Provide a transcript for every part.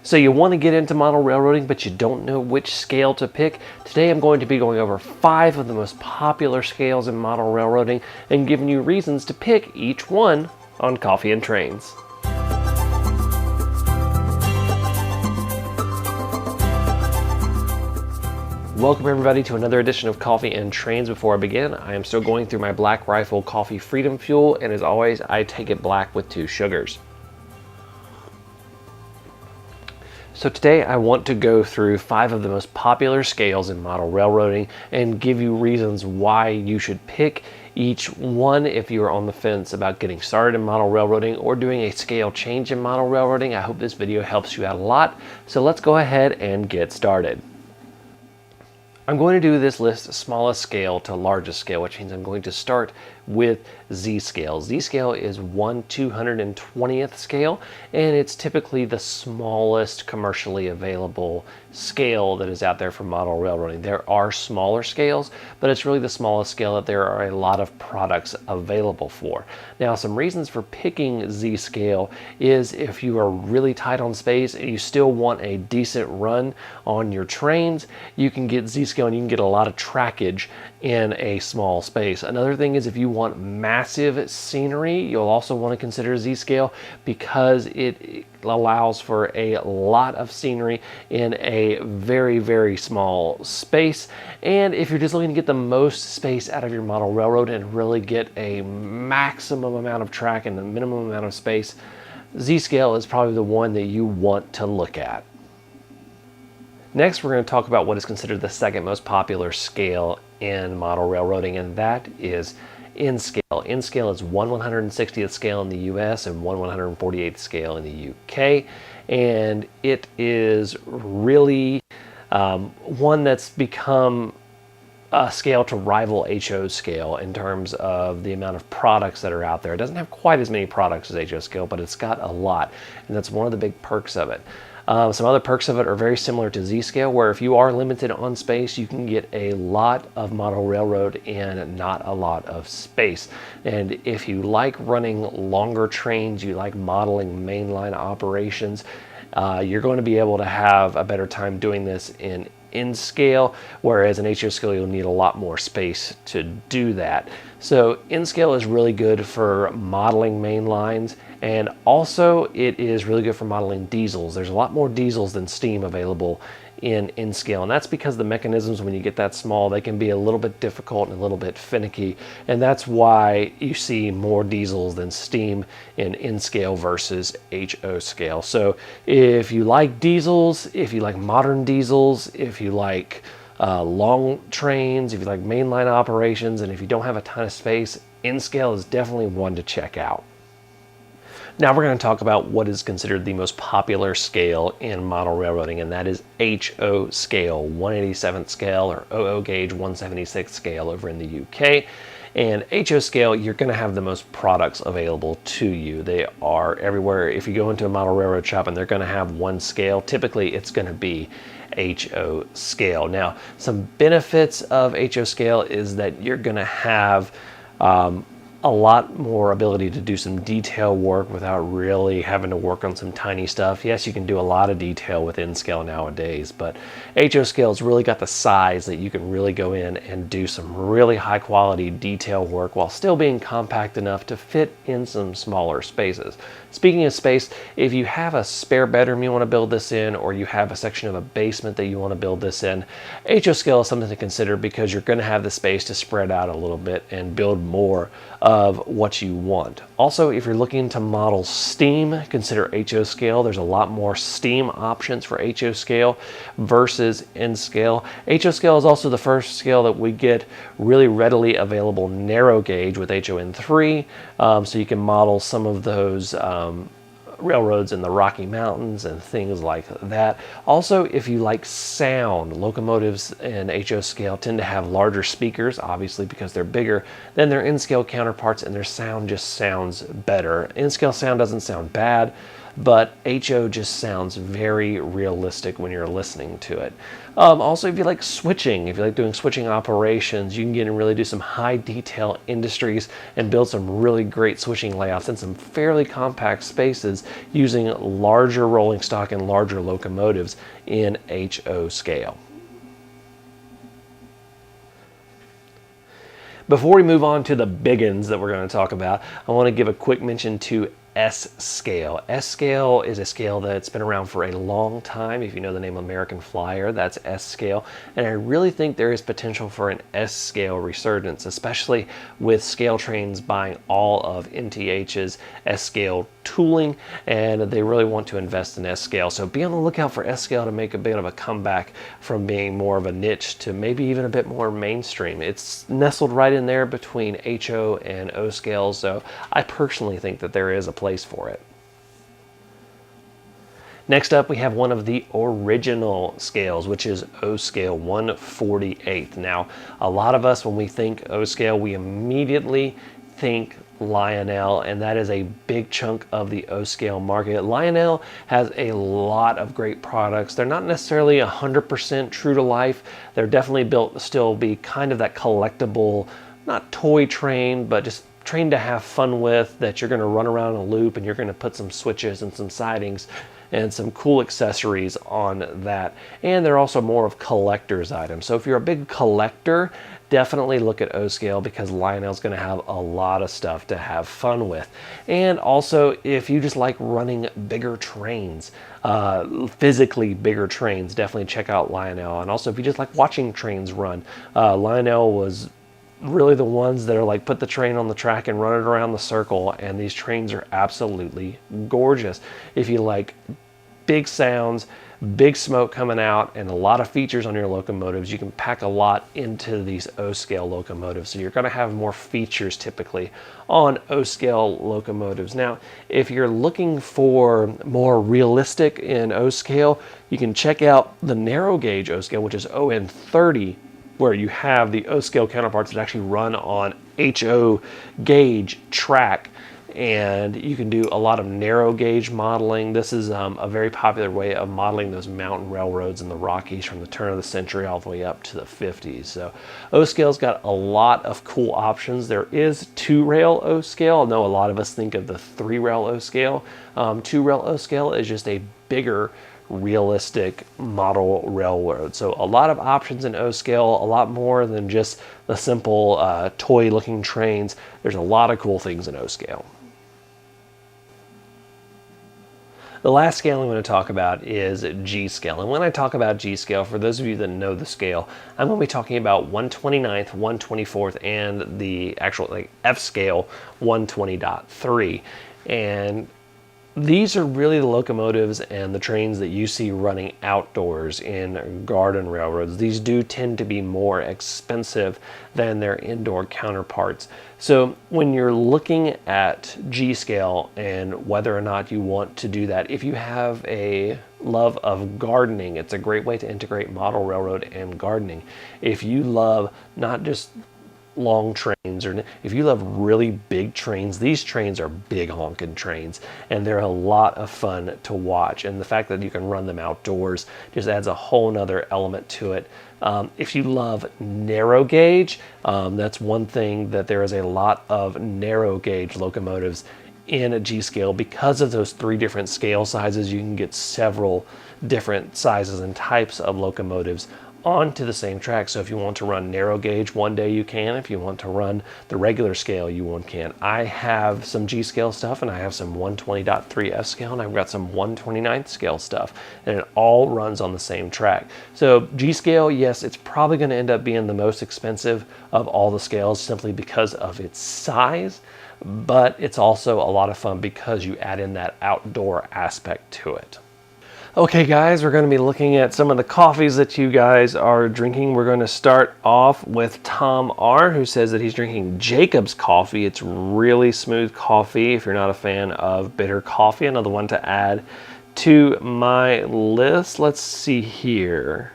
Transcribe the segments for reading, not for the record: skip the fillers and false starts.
So you want to get into model railroading, but you don't know which scale to pick? Today I'm going to be going over 5 of the most popular scales in model railroading and giving you reasons to pick each one on Coffee and Trains. Welcome everybody to another edition of Coffee and Trains. Before I begin, I am still going through my Black Rifle Coffee Freedom Fuel, and as always, I take it black with 2 sugars. So today I want to go through 5 of the most popular scales in model railroading and give you reasons why you should pick each one if you are on the fence about getting started in model railroading or doing a scale change in model railroading. I hope this video helps you out a lot. So let's go ahead and get started. I'm going to do this list smallest scale to largest scale, which means I'm going to start with Zscale. Zscale is 1/220th scale, and it's typically the smallest commercially available scale that is out there for model railroading. There are smaller scales, but it's really the smallest scale that there are a lot of products available for. Now, some reasons for picking Zscale is if you are really tight on space and you still want a decent run on your trains, you can get Zscale and you can get a lot of trackage in a small space. Another thing is if you want massive scenery, you'll also want to consider Zscale because it allows for a lot of scenery in a very, very small space. And if you're just looking to get the most space out of your model railroad and really get a maximum amount of track and the minimum amount of space, Zscale is probably the one that you want to look at. Next, we're going to talk about what is considered the second most popular scale in model railroading, and that is Inscale. Inscale is 1/160th scale in the US and 1/148th scale in the UK, and it is really one that's become a scale to rival HO scale in terms of the amount of products that are out there. It doesn't have quite as many products as HO scale, but it's got a lot, and that's one of the big perks of it. Some other perks of it are very similar to Zscale, where if you are limited on space, you can get a lot of model railroad and not a lot of space. And if you like running longer trains, you like modeling mainline operations, you're going to be able to have a better time doing this in Inscale, whereas in HO scale you'll need a lot more space to do that. So Inscale is really good for modeling main lines, and also it is really good for modeling diesels. There's a lot more diesels than steam available in Inscale, and that's because the mechanisms, when you get that small, they can be a little bit difficult and a little bit finicky, and that's why you see more diesels than steam in Inscale versus HO scale. So if you like diesels, if you like modern diesels, if you like long trains, if you like mainline operations, and if you don't have a ton of space, Inscale is definitely one to check out. Now we're going to talk about what is considered the most popular scale in model railroading, and that is HO scale, 1/87th scale, or OO gauge 1/76th scale over in the UK. And HO scale, you're going to have the most products available to you. They are everywhere. If you go into a model railroad shop and they're going to have one scale, typically it's going to be HO scale. Now, some benefits of HO scale is that you're going to have a lot more ability to do some detail work without really having to work on some tiny stuff. Yes, you can do a lot of detail with Inscale nowadays, but HO scale's really got the size that you can really go in and do some really high quality detail work while still being compact enough to fit in some smaller spaces. Speaking of space, if you have a spare bedroom you want to build this in, or you have a section of a basement that you want to build this in, HO scale is something to consider because you're going to have the space to spread out a little bit and build more of what you want. Also, if you're looking to model steam, consider HO scale. There's a lot more steam options for HO scale versus Inscale. HO scale is also the first scale that we get really readily available narrow gauge with HON3, so you can model some of those railroads in the Rocky Mountains and things like that. Also, if you like sound, locomotives in HO scale tend to have larger speakers, obviously because they're bigger than their Inscale counterparts, and their sound just sounds better. Inscale sound doesn't sound bad, but HO just sounds very realistic when you're listening to it. Also, if you like switching, if you like doing switching operations, you can get and really do some high detail industries and build some really great switching layouts in some fairly compact spaces using larger rolling stock and larger locomotives in HO scale. Before we move on to the biggins that we're going to talk about, I want to give a quick mention to Zscale. Zscale is a scale that's been around for a long time. If you know the name American Flyer, that's Zscale. And I really think there is potential for an Zscale resurgence, especially with Scale Trains buying all of NTH's Zscale tooling, and they really want to invest in Zscale. So be on the lookout for Zscale to make a bit of a comeback from being more of a niche to maybe even a bit more mainstream. It's nestled right in there between HO and O scales, so I personally think that there is a place for it. Next up, we have one of the original scales, which is O scale 1/48. Now, a lot of us, when we think O scale, we immediately think Lionel, and that is a big chunk of the O scale market. Lionel has a lot of great products. They're not necessarily 100% true to life. They're definitely built to still be kind of that collectible, not toy train, but just train to have fun with, that you're going to run around a loop and you're going to put some switches and some sidings and some cool accessories on that. And they're also more of collector's items. So if you're a big collector, definitely look at O scale, because Lionel's going to have a lot of stuff to have fun with. And also, if you just like running bigger trains, physically bigger trains, definitely check out Lionel. And also, if you just like watching trains run, Lionel was really the ones that are like, put the train on the track and run it around the circle, and these trains are absolutely gorgeous. If you like big sounds, big smoke coming out, and a lot of features on your locomotives, you can pack a lot into these O scale locomotives. So you're going to have more features typically on O scale locomotives. Now, if you're looking for more realistic in O scale, you can check out the narrow gauge O scale, which is ON30, where you have the O scale counterparts that actually run on HO gauge track, and you can do a lot of narrow gauge modeling. This is a very popular way of modeling those mountain railroads in the Rockies from the turn of the century all the way up to the 50s. So O scale's got a lot of cool options. There is 2-rail O scale. I know a lot of us think of the 3-rail O scale. 2-rail O scale is just a bigger, realistic model railroad. So a lot of options in O scale, a lot more than just the simple toy looking trains. There's a lot of cool things in O scale. The last scale I'm going to talk about is Zscale. And when I talk about Zscale, for those of you that know the scale, I'm going to be talking about 1/29th, 1/24th, and the actual F scale 120.3. And these are really the locomotives and the trains that you see running outdoors in garden railroads. These do tend to be more expensive than their indoor counterparts. So when you're looking at Zscale and whether or not you want to do that, if you have a love of gardening, it's a great way to integrate model railroad and gardening. If you love not just long trains, or if you love really big trains, these trains are big honking trains, and they're a lot of fun to watch. And the fact that you can run them outdoors just adds a whole nother element to it. If you love narrow gauge, that's one thing, that there is a lot of narrow gauge locomotives in a Zscale. Because of those 3 different scale sizes, you can get several different sizes and types of locomotives onto the same track. So if you want to run narrow gauge one day, you can. If you want to run the regular scale, you can. I have some Zscale stuff, and I have some 120.3 F scale, and I've got some 1/29th scale stuff, and it all runs on the same track. So Zscale, yes, it's probably going to end up being the most expensive of all the scales simply because of its size, but it's also a lot of fun because you add in that outdoor aspect to it. Okay guys, we're going to be looking at some of the coffees that you guys are drinking. We're going to start off with Tom R, who says that he's drinking Jacob's coffee. It's really smooth coffee if you're not a fan of bitter coffee. Another one to add to my list. Let's see here.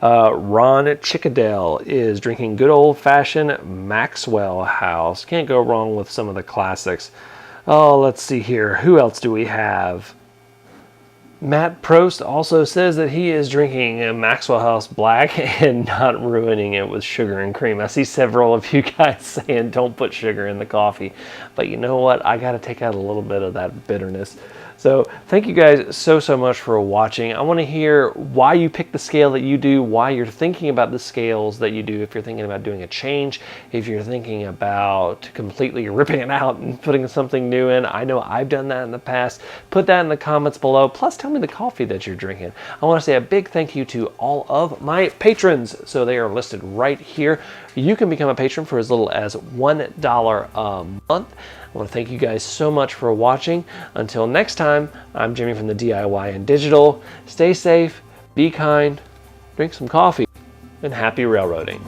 Ron Chickadell is drinking good old-fashioned Maxwell House. Can't go wrong with some of the classics Oh, let's see here. Who else do we have? Matt Prost also says that he is drinking a Maxwell House Black and not ruining it with sugar and cream. I see several of you guys saying don't put sugar in the coffee. But you know what? I got to take out a little bit of that bitterness. So thank you guys so much for watching. I want to hear why you pick the scale that you do, why you're thinking about the scales that you do, if you're thinking about doing a change, if you're thinking about completely ripping it out and putting something new in. I know I've done that in the past. Put that in the comments below. Plus tell me the coffee that you're drinking. I want to say a big thank you to all of my patrons. So they are listed right here. You can become a patron for as little as $1 a month. I want to thank you guys so much for watching. Until next time, I'm Jimmy from the DIY and Digital. Stay safe, be kind, drink some coffee, and happy railroading.